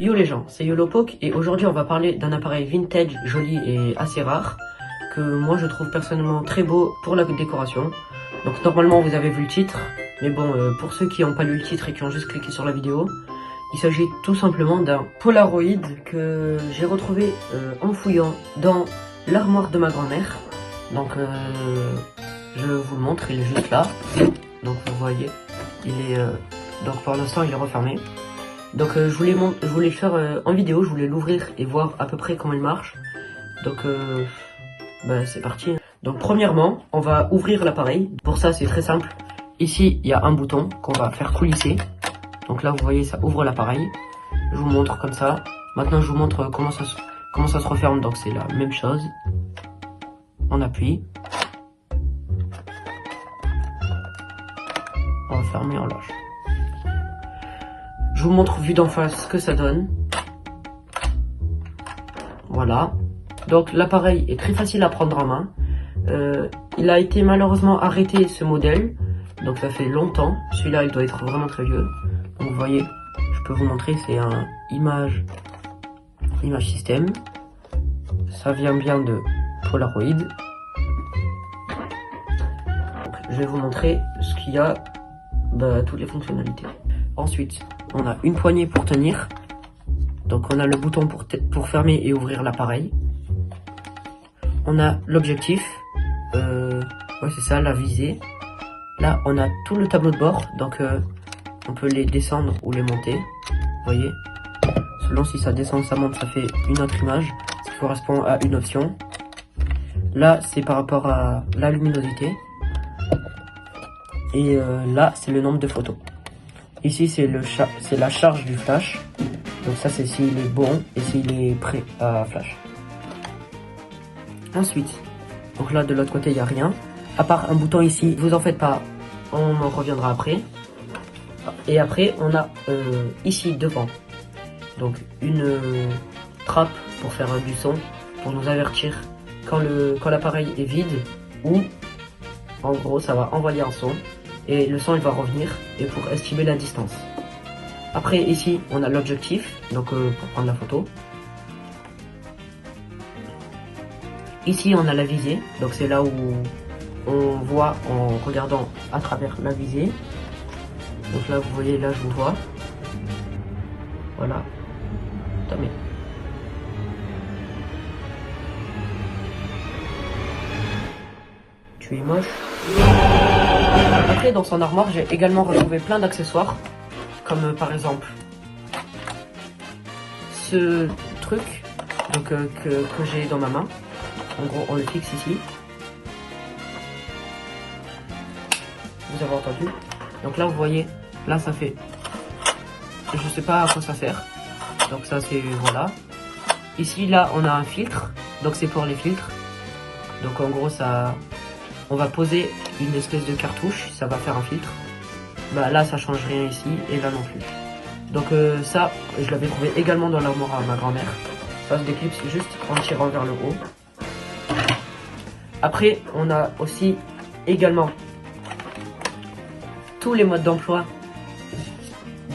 Yo les gens, c'est YOLOPOK et aujourd'hui on va parler d'un appareil vintage, joli et assez rare que moi je trouve personnellement très beau pour la décoration. Donc normalement vous avez vu le titre, mais bon pour ceux qui n'ont pas lu le titre et qui ont juste cliqué sur la vidéo, il s'agit tout simplement d'un Polaroid que j'ai retrouvé en fouillant dans l'armoire de ma grand-mère. Donc je vous le montre, il est juste là. Donc vous voyez, il est donc pour l'instant il est refermé. Donc je voulais le faire en vidéo, je voulais l'ouvrir et voir à peu près comment il marche. Donc c'est parti. Donc premièrement, on va ouvrir l'appareil. Pour ça c'est très simple. Ici il y a un bouton qu'on va faire coulisser. Donc là vous voyez ça ouvre l'appareil. Je vous montre comme ça. Maintenant je vous montre comment ça se referme. Donc c'est la même chose. On appuie. On va fermer, on lâche. Je vous montre vue d'en face ce que ça donne. Voilà. Donc l'appareil est très facile à prendre en main. Il a été malheureusement arrêté ce modèle. Donc ça fait longtemps. Celui-là il doit être vraiment très vieux. Donc vous voyez, je peux vous montrer, c'est un image système. Ça vient bien de Polaroid. Donc, je vais vous montrer ce qu'il y a, toutes les fonctionnalités. Ensuite, on a une poignée pour tenir. Donc on a le bouton pour fermer et ouvrir l'appareil. On a l'objectif. Ouais c'est ça, la visée. Là on a tout le tableau de bord. Donc on peut les descendre ou les monter. Vous voyez. Selon si ça descend ou ça monte, ça fait une autre image. Ça correspond à une option. Là c'est par rapport à la luminosité. Et là c'est le nombre de photos. Ici c'est la charge du flash. Donc ça c'est s'il est bon et s'il est prêt à flash. Ensuite, donc là de l'autre côté il n'y a rien. À part un bouton ici, vous en faites pas, on en reviendra après. Et après on a ici devant, donc une trappe pour faire du son, pour nous avertir quand l'appareil est vide, ou en gros ça va envoyer un son. Et le son il va revenir et pour estimer la distance. Après ici on a l'objectif, donc pour prendre la photo. Ici on a la visée, donc c'est là où on voit en regardant à travers la visée. Donc là vous voyez, là je vous vois. Voilà. Attendez. Tu es moche. Après dans son armoire j'ai également retrouvé plein d'accessoires, comme par exemple ce truc donc, que j'ai dans ma main. En gros on le fixe ici. Vous avez entendu. Donc là vous voyez, là ça fait, je sais pas à quoi ça sert. Donc ça c'est, voilà. Ici là on a un filtre, donc c'est pour les filtres. Donc en gros ça, on va poser une espèce de cartouche, ça va faire un filtre. Là ça change rien ici et là non plus. Donc ça je l'avais trouvé également dans l'armoire à ma grand-mère. Ça se déclipse juste en tirant vers le haut. Après on a aussi également tous les modes d'emploi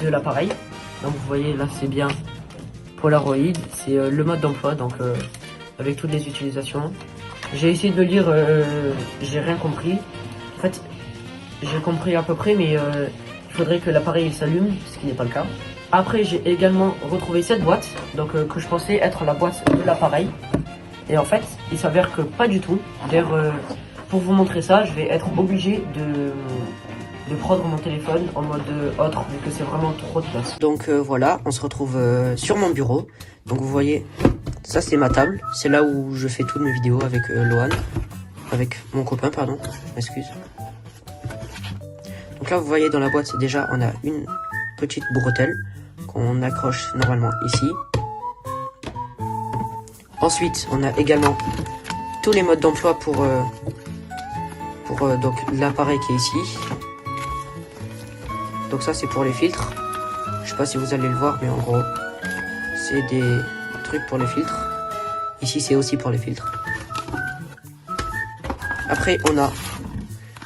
de l'appareil. Donc vous voyez là c'est bien Polaroid, c'est le mode d'emploi, donc avec toutes les utilisations. J'ai essayé de le lire, j'ai rien compris. En fait, j'ai compris à peu près, mais il faudrait que l'appareil s'allume, ce qui n'est pas le cas. Après, j'ai également retrouvé cette boîte, donc que je pensais être la boîte de l'appareil. Et en fait, il s'avère que pas du tout. D'ailleurs, pour vous montrer ça, je vais être obligé de prendre mon téléphone en mode autre, vu que c'est vraiment trop de place. Donc voilà, on se retrouve sur mon bureau. Donc vous voyez, ça c'est ma table, c'est là où je fais toutes mes vidéos avec Lohan, avec mon copain, pardon, excuse. Donc là vous voyez dans la boîte, déjà on a une petite bretelle qu'on accroche normalement ici. Ensuite on a également tous les modes d'emploi pour donc l'appareil qui est ici. Donc ça c'est pour les filtres. Je sais pas si vous allez le voir, mais en gros c'est des trucs pour les filtres. Ici c'est aussi pour les filtres. Après on a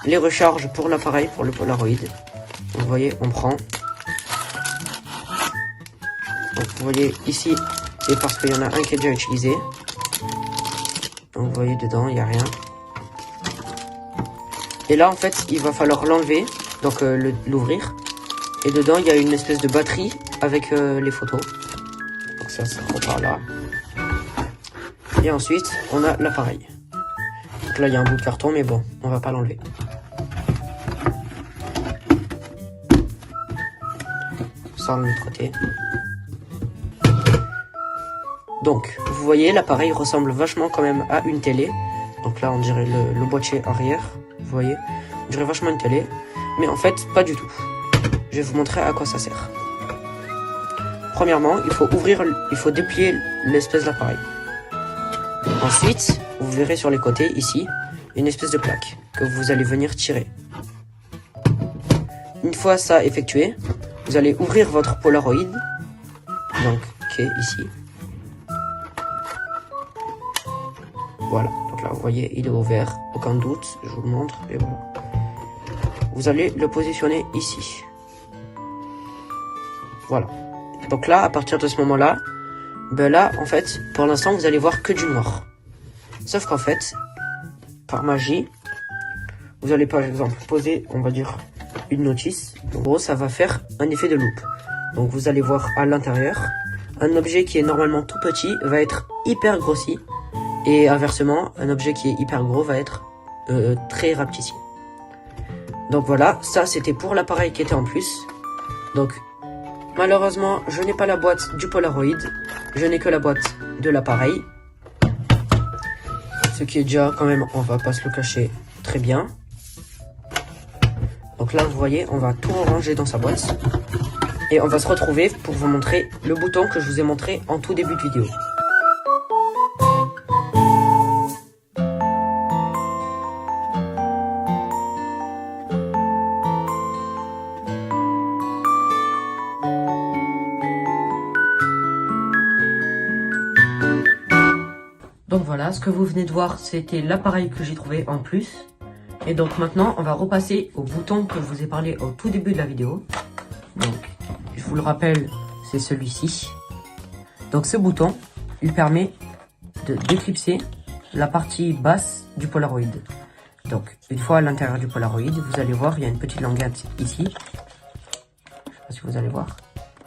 les recharges pour l'appareil, pour le Polaroid. Vous voyez, on prend, Donc vous voyez ici, c'est parce qu'il y en a un qui est déjà utilisé. Donc vous voyez dedans, il n'y a rien. Et là en fait, il va falloir l'enlever, donc l'ouvrir. Et dedans, il y a une espèce de batterie avec les photos. Donc ça repart là. Et ensuite, on a l'appareil. Donc là, il y a un bout de carton, mais bon, on va pas l'enlever. Sans le nettoyer. Donc, vous voyez, l'appareil ressemble vachement quand même à une télé. Donc là, on dirait le boîtier arrière. Vous voyez, on dirait vachement une télé. Mais en fait, pas du tout. Je vais vous montrer à quoi ça sert. Premièrement, il faut déplier l'espèce d'appareil. Ensuite, vous verrez sur les côtés, ici, une espèce de plaque que vous allez venir tirer. Une fois ça effectué, vous allez ouvrir votre Polaroid, donc qui est ici. Voilà, donc là vous voyez, il est ouvert, aucun doute, je vous le montre, et voilà. Vous allez le positionner ici. Voilà. Donc là, à partir de ce moment-là, ben là, en fait, pour l'instant, vous allez voir que du noir. Sauf qu'en fait, par magie, vous allez par exemple poser, on va dire, une notice. En gros, ça va faire un effet de loupe. Donc vous allez voir à l'intérieur, un objet qui est normalement tout petit va être hyper grossi. Et inversement, un objet qui est hyper gros va être très rapetissi. Donc voilà, ça c'était pour l'appareil qui était en plus. Donc malheureusement, je n'ai pas la boîte du Polaroid, je n'ai que la boîte de l'appareil. Ce qui est déjà quand même, on va pas se le cacher, très bien. Donc là, vous voyez, on va tout ranger dans sa boîte. Et on va se retrouver pour vous montrer le bouton que je vous ai montré en tout début de vidéo. Donc voilà, ce que vous venez de voir, c'était l'appareil que j'ai trouvé en plus. Et donc maintenant, on va repasser au bouton que je vous ai parlé au tout début de la vidéo. Donc, je vous le rappelle, c'est celui-ci. Donc ce bouton, il permet de d'éclipser la partie basse du Polaroid. Donc, une fois à l'intérieur du Polaroid, vous allez voir, il y a une petite languette ici. Je sais pas si vous allez voir.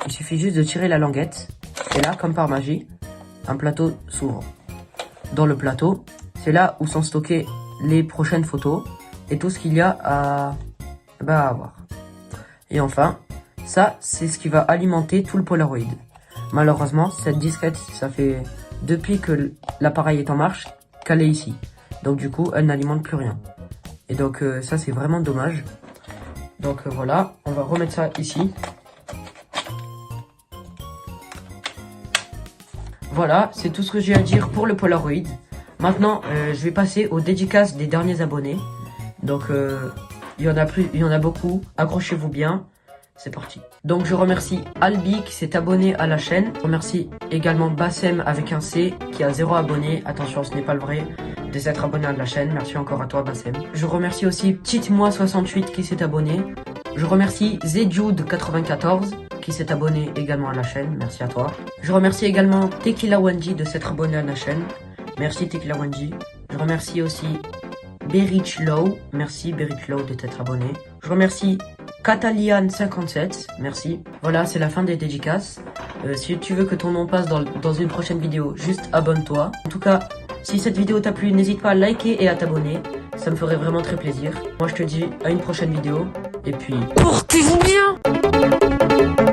Il suffit juste de tirer la languette. Et là, comme par magie, un plateau s'ouvre. Dans le plateau, c'est là où sont stockées les prochaines photos et tout ce qu'il y a à avoir. Et enfin, ça, c'est ce qui va alimenter tout le Polaroid. Malheureusement, cette disquette, ça fait depuis que l'appareil est en marche qu'elle est ici. Donc du coup, elle n'alimente plus rien. Et donc ça, c'est vraiment dommage. Donc voilà, on va remettre ça ici. Voilà, c'est tout ce que j'ai à dire pour le Polaroid. Maintenant, je vais passer aux dédicaces des derniers abonnés. Donc, il y en a beaucoup. Accrochez-vous bien. C'est parti. Donc, je remercie Albi qui s'est abonné à la chaîne. Je remercie également Bassem avec un C qui a 0 abonné. Attention, ce n'est pas le vrai. De s'être abonné à la chaîne. Merci encore à toi, Bassem. Je remercie aussi Petite-moi68 qui s'est abonné. Je remercie Zjude94 qui s'est abonné également à la chaîne. Merci à toi. Je remercie également Tequila Wendy de s'être abonné à la chaîne. Merci Tequila Wendy. Je remercie aussi Berich Low. Merci Berich Low de t'être abonné. Je remercie Catalian57. Merci. Voilà, c'est la fin des dédicaces. Si tu veux que ton nom passe dans une prochaine vidéo, juste abonne-toi. En tout cas, si cette vidéo t'a plu, n'hésite pas à liker et à t'abonner. Ça me ferait vraiment très plaisir. Moi, je te dis à une prochaine vidéo. Et puis, portez-vous bien!